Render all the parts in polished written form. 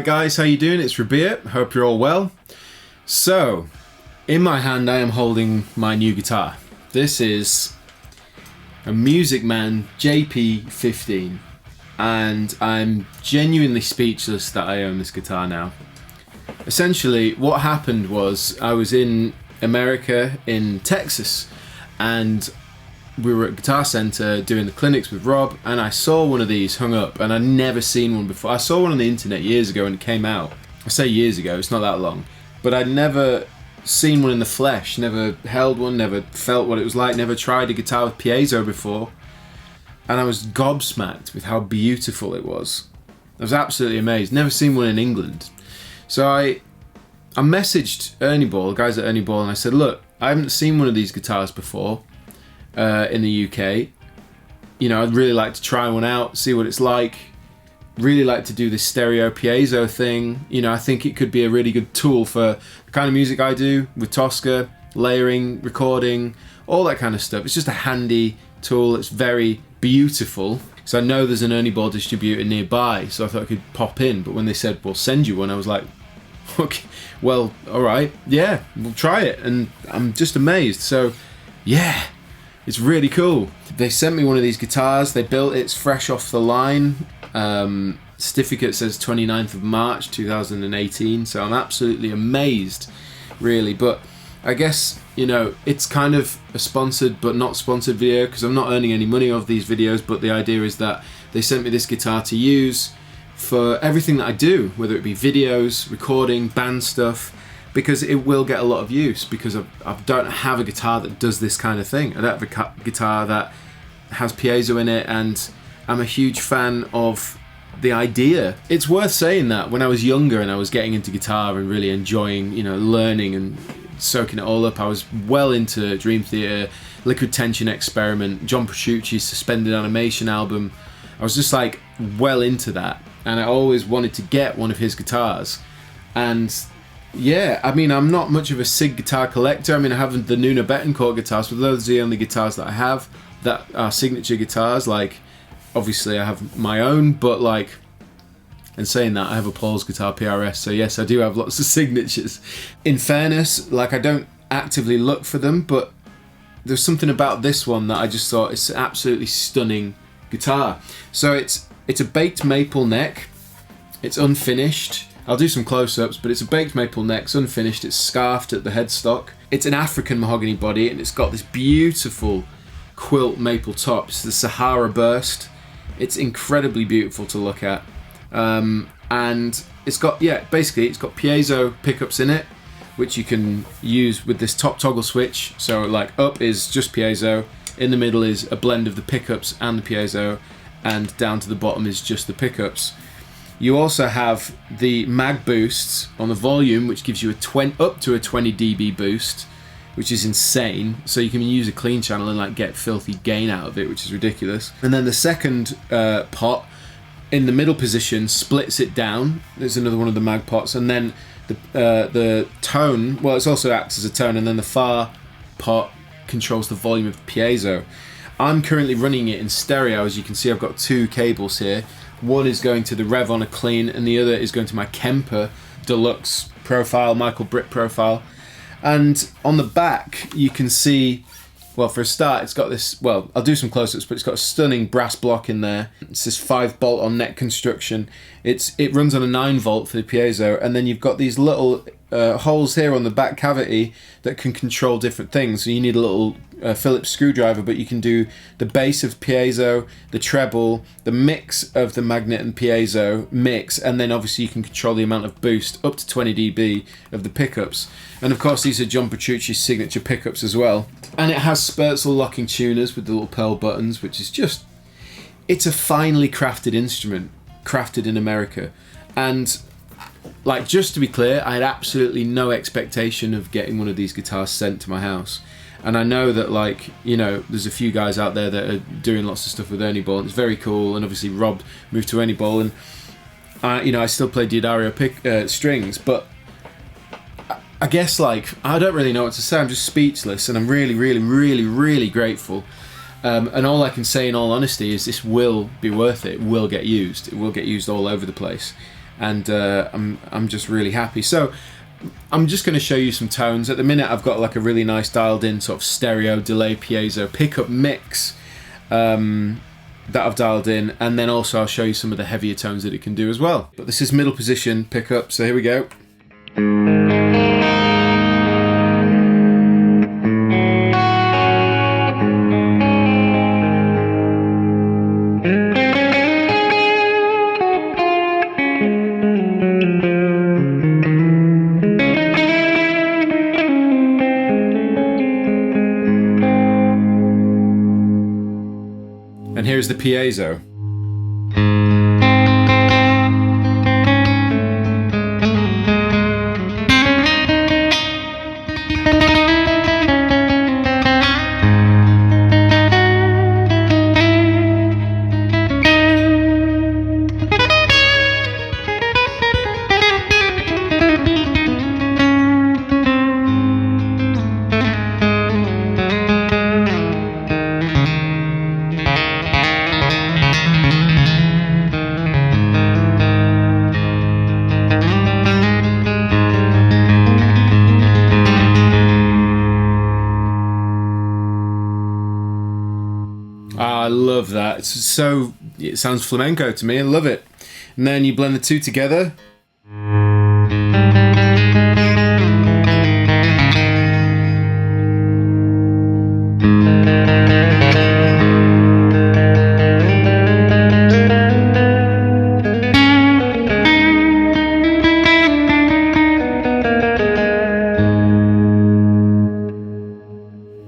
guys, how you doing? It's Rabea. Hope you're all well. So, in my hand I am holding my new guitar. This is a MusicMan JP15, and I'm genuinely speechless that I own this guitar now. Essentially, what happened was I was in America, in Texas, and we were at Guitar Center doing the clinics with Rob, and I saw one of these hung up, and I'd never seen one before. I saw one on the internet years ago and it came out. I say years ago, it's not that long. But I'd never seen one in the flesh, never held one, never felt what it was like, never tried a guitar with piezo before. And I was gobsmacked with how beautiful it was. I was absolutely amazed. Never seen one in England. So I messaged Ernie Ball, the guys at Ernie Ball, and I said, look, I haven't seen one of these guitars before. In the UK, you know, I'd really like to try one out, see what it's like. Really like to do this stereo piezo thing. You know, I think it could be a really good tool for the kind of music I do with Toska, layering, recording, all that kind of stuff. It's just a handy tool. It's very beautiful. So I know there's an Ernie Ball distributor nearby, so I thought I could pop in. But when they said, we'll send you one, I was like, okay, well, all right, yeah, we'll try it. And I'm just amazed. So, yeah. It's really cool. They sent me one of these guitars. They built it. It's fresh off the line. Certificate says 29th of March 2018. So I'm absolutely amazed, really. But I guess, you know, it's kind of a sponsored but not sponsored video because I'm not earning any money off these videos. But the idea is that they sent me this guitar to use for everything that I do, whether it be videos, recording, band stuff. Because it will get a lot of use, because I don't have a guitar that does this kind of thing. I don't have a guitar that has piezo in it, and I'm a huge fan of the idea. It's worth saying that when I was younger and I was getting into guitar and really enjoying, you know, learning and soaking it all up, I was well into Dream Theater, Liquid Tension Experiment, John Petrucci's Suspended Animation album. I was just like well into that, and I always wanted to get one of his guitars. And yeah, I mean, I'm not much of a SIG guitar collector. I mean, I have the Nuno Betancourt guitars, but those are the only guitars that I have that are signature guitars. Like, obviously I have my own, but like, and saying that, I have a Paul's guitar PRS, so yes, I do have lots of signatures. In fairness, like, I don't actively look for them, but there's something about this one that I just thought it's an absolutely stunning guitar. So it's a baked maple neck. It's unfinished. I'll do some close-ups, but it's a baked maple neck, it's unfinished, it's scarfed at the headstock. It's an African mahogany body, and it's got this beautiful quilt maple top. It's the Sahara burst. It's incredibly beautiful to look at. And it's got, yeah, basically it's got piezo pickups in it, which you can use with this top toggle switch. So like up is just piezo, in the middle is a blend of the pickups and the piezo, and down to the bottom is just the pickups. You also have the mag boosts on the volume, which gives you up to a 20 dB boost, which is insane. So you can use a clean channel and like get filthy gain out of it, which is ridiculous. And then the second pot in the middle position splits it down. There's another one of the mag pots, and then the tone. Well, it also acts as a tone, and then the far pot controls the volume of the piezo. I'm currently running it in stereo. As you can see, I've got two cables here. One is going to the Rev on a clean, and the other is going to my Kemper Deluxe profile, Michael Britt profile. And on the back, you can see, well, for a start, it's got this, well, I'll do some close-ups, but it's got a stunning brass block in there. It's this 5-bolt on neck construction. It runs on a 9-volt for the piezo, and then you've got these little holes here on the back cavity that can control different things. So you need a little Phillips screwdriver, but you can do the bass of piezo, the treble, the mix of the magnet and piezo mix, and then obviously you can control the amount of boost up to 20 dB of the pickups. And of course these are John Petrucci's signature pickups as well. And it has Sperzel locking tuners with the little pearl buttons, which is just, it's a finely crafted instrument, crafted in America. And like, just to be clear, I had absolutely no expectation of getting one of these guitars sent to my house. And I know that, like, you know, there's a few guys out there that are doing lots of stuff with Ernie Ball, and it's very cool. And obviously Rob moved to Ernie Ball, and you know, I still play D'Addario strings, but I guess, like, I don't really know what to say. I'm just speechless, and I'm really, really, really, really grateful. And all I can say in all honesty is this will be worth it. It will get used. It will get used all over the place. and I'm just really happy. So I'm just going to show you some tones. At the minute I've got like a really nice dialed in sort of stereo delay piezo pickup mix that I've dialed in, and then also I'll show you some of the heavier tones that it can do as well. But this is middle position pickup, so here we go. And here's the piezo. I love that. It sounds flamenco to me. I love it. And then you blend the two together.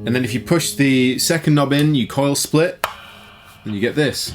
And then if you push the second knob in, you coil split, and you get this.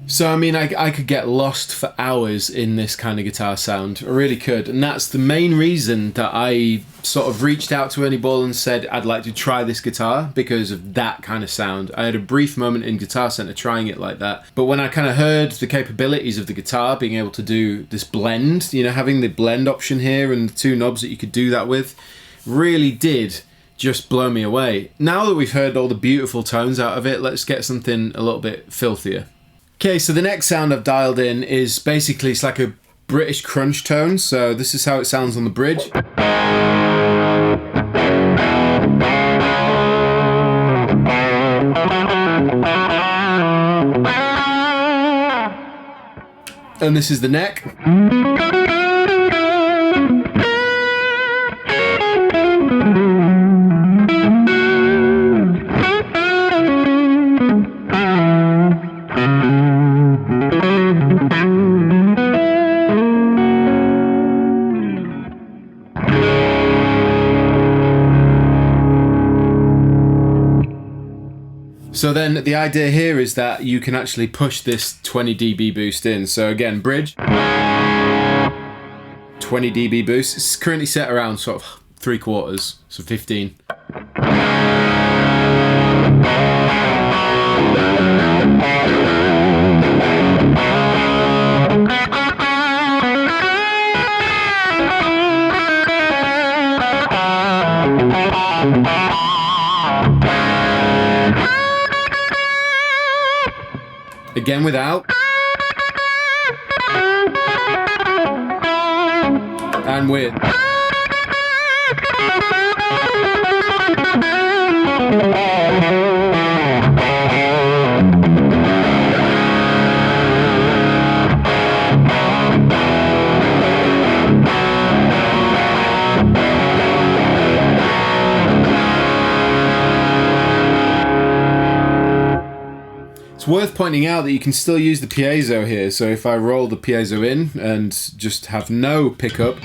So I mean, I could get lost for hours in this kind of guitar sound. I really could. And that's the main reason that I sort of reached out to Ernie Ball and said I'd like to try this guitar, because of that kind of sound. I had a brief moment in Guitar Center trying it like that. But when I kind of heard the capabilities of the guitar, being able to do this blend, you know, having the blend option here and the two knobs that you could do that with, really did just blow me away. Now that we've heard all the beautiful tones out of it, let's get something a little bit filthier. Okay, so the next sound I've dialed in is basically, it's like a British crunch tone. So this is how it sounds on the bridge. And this is the neck. So then the idea here is that you can actually push this 20 dB boost in. So again, bridge, 20 dB boost. It's currently set around sort of 3/4, so 15. Again without. And with. It's worth pointing out that you can still use the piezo here, so if I roll the piezo in and just have no pickup,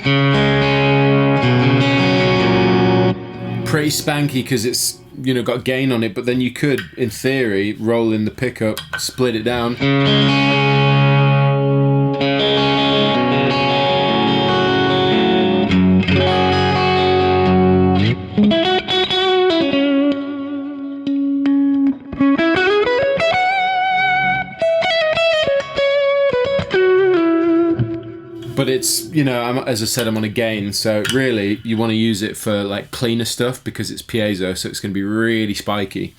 pretty spanky because it's, you know, got gain on it, but then you could, in theory, roll in the pickup, split it down. But it's, you know, as I said, I'm on a gain, so really you want to use it for like cleaner stuff because it's piezo, so it's going to be really spiky.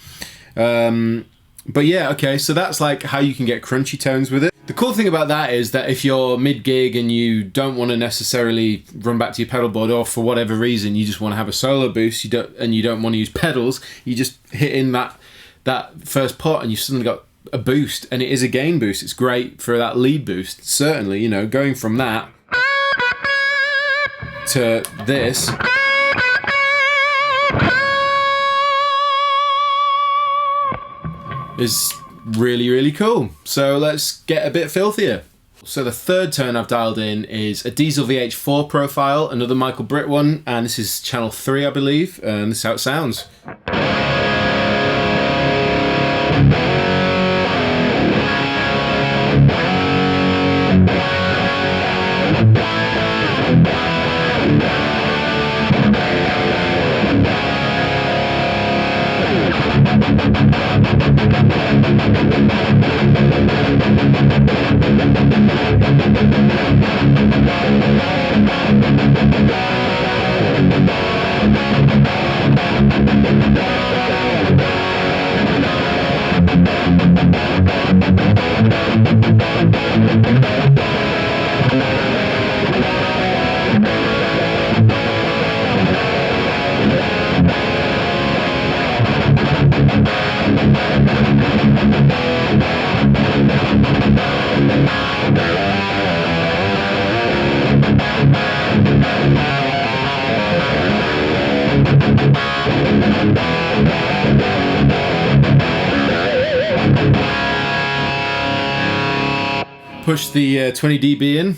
But yeah, okay, so that's like how you can get crunchy tones with it. The cool thing about that is that if you're mid-gig and you don't want to necessarily run back to your pedal board, or for whatever reason you just want to have a solo boost, you don't want to use pedals, you just hit in that first pot and you've suddenly got a boost, and it is a gain boost. It's great for that lead boost, certainly, you know, going from that to this is really, really cool. So let's get a bit filthier. So the third tone I've dialed in is a Diesel VH4 profile, another Michael Britt one, and this is channel 3, I believe, and this is how it sounds. Push the 20 dB in.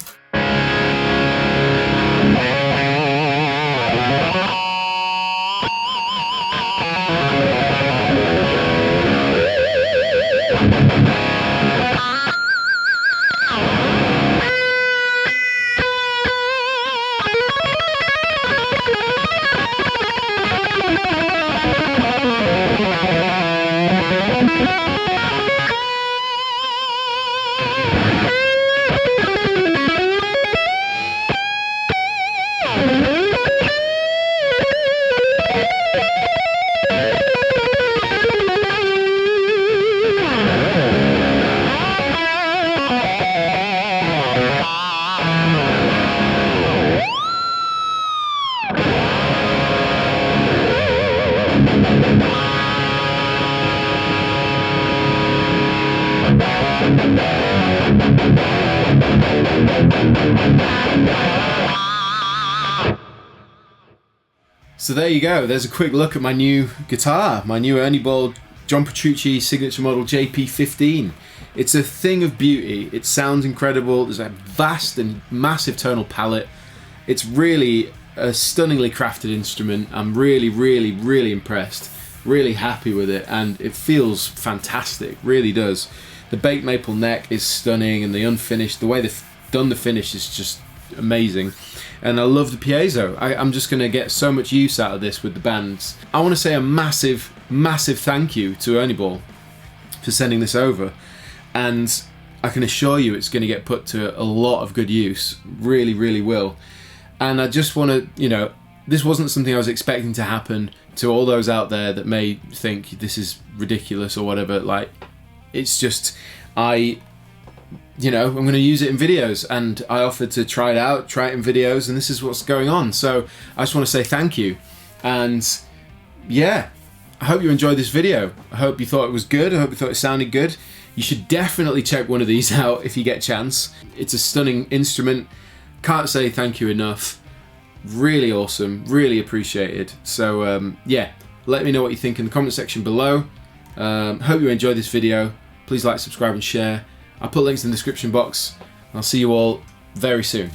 So there you go, there's a quick look at my new guitar, my new Ernie Ball John Petrucci signature model JP15. It's a thing of beauty, it sounds incredible, there's a vast and massive tonal palette. It's really a stunningly crafted instrument. I'm really, really, really impressed, really happy with it, and it feels fantastic, really does. The baked maple neck is stunning, and the unfinished, the way they've done the finish is just amazing. And I love the piezo. I'm just going to get so much use out of this with the bands. I want to say a massive, massive thank you to Ernie Ball for sending this over. And I can assure you it's going to get put to a lot of good use. Really, really will. And I just want to, you know, this wasn't something I was expecting to happen. To all those out there that may think this is ridiculous or whatever, like, it's just, you know, I'm going to use it in videos, and I offered to try it out, try it in videos, and this is what's going on. So I just want to say thank you. And yeah, I hope you enjoyed this video. I hope you thought it was good. I hope you thought it sounded good. You should definitely check one of these out if you get a chance. It's a stunning instrument. Can't say thank you enough. Really awesome, really appreciated. So yeah, let me know what you think in the comment section below. Hope you enjoyed this video. Please like, subscribe and share. I'll put links in the description box. I'll see you all very soon.